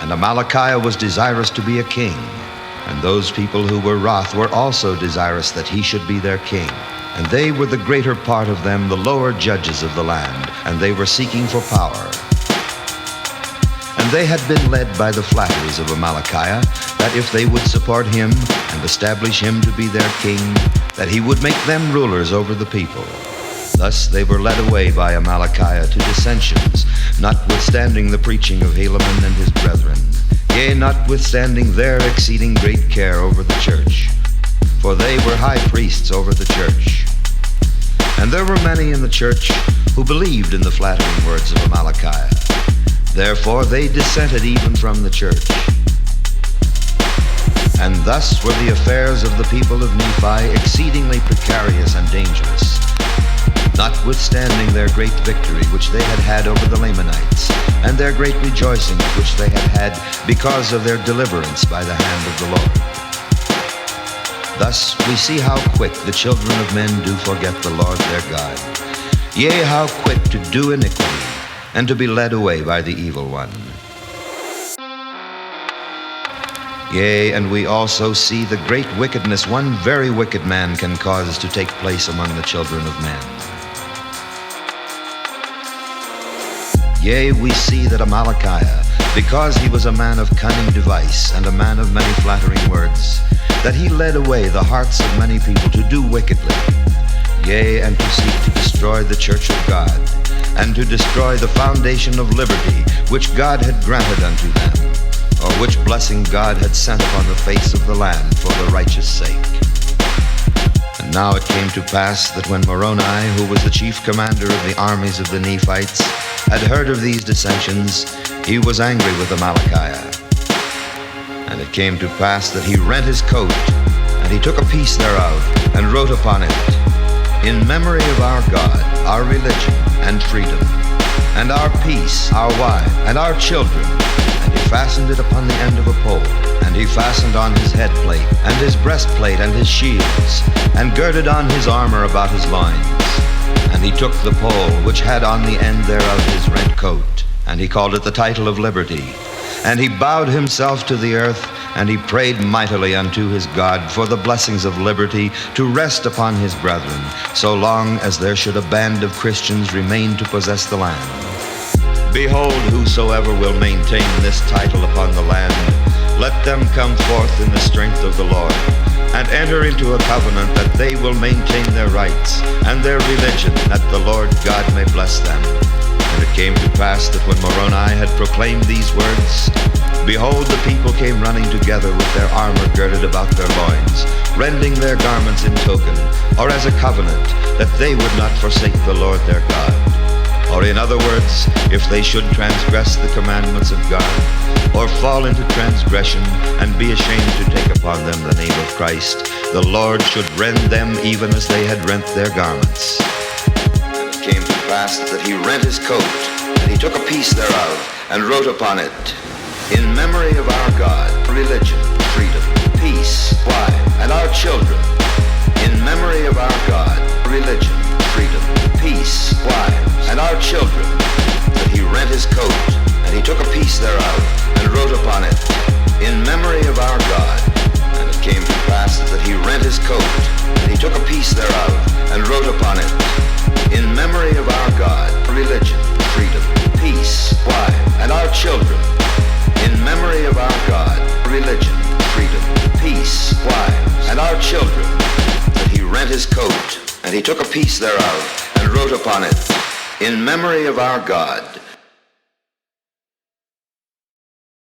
And Amalickiah was desirous to be a king, and those people who were wroth were also desirous that he should be their king. And they were the greater part of them, the lower judges of the land, and they were seeking for power. And they had been led by the flatteries of Amalickiah, that if they would support him and establish him to be their king, that he would make them rulers over the people. Thus they were led away by Amalickiah to dissensions, notwithstanding the preaching of Helaman and his brethren, yea, notwithstanding their exceeding great care over the church. For they were high priests over the church. And there were many in the church who believed in the flattering words of Amalickiah. Therefore they dissented even from the church. And thus were the affairs of the people of Nephi exceedingly precarious and dangerous, notwithstanding their great victory which they had had over the Lamanites, and their great rejoicings which they had had because of their deliverance by the hand of the Lord. Thus we see how quick the children of men do forget the Lord their God, yea, how quick to do iniquity, and to be led away by the evil one. Yea, and we also see the great wickedness one very wicked man can cause to take place among the children of men. Yea, we see that Amalickiah, because he was a man of cunning device and a man of many flattering words, that he led away the hearts of many people to do wickedly, yea, and to seek to destroy the church of God, and to destroy the foundation of liberty which God had granted unto them, or which blessing God had sent upon the face of the land for the righteous sake. And now it came to pass that when Moroni, who was the chief commander of the armies of the Nephites, had heard of these dissensions, he was angry with Amalickiah. And it came to pass that he rent his coat, and he took a piece thereof, and wrote upon it, In memory of our God, our religion, and freedom, and our peace, our wife, and our children. And he fastened it upon the end of a pole, and he fastened on his headplate, and his breastplate, and his shields, and girded on his armor about his loins. And he took the pole, which had on the end thereof his rent coat, and he called it the title of liberty. And he bowed himself to the earth, and he prayed mightily unto his God for the blessings of liberty to rest upon his brethren, so long as there should a band of Christians remain to possess the land. Behold, whosoever will maintain this title upon the land, let them come forth in the strength of the Lord, and enter into a covenant that they will maintain their rights and their religion, that the Lord God may bless them. And it came to pass that when Moroni had proclaimed these words, behold, the people came running together with their armor girded about their loins, rending their garments in token, or as a covenant, that they would not forsake the Lord their God. Or in other words, if they should transgress the commandments of God, or fall into transgression, and be ashamed to take upon them the name of Christ, the Lord should rend them even as they had rent their garments. And it came to pass that he rent his coat, and he took a piece thereof, and wrote upon it, In memory of our God, religion, freedom, peace, wife, and our children. In memory of our God, religion, freedom, peace, wives, and our children. That he rent his coat, and he took a piece thereof, and wrote upon it, In memory of our God. And it came to pass that he rent his coat, and he took a piece thereof, and wrote upon it, In memory of our God, religion, freedom, peace, wives, and our children. In memory of our God, religion, freedom, peace, wives, and our children. That he rent his coat, and he took a piece thereof, and wrote upon it, In memory of our God.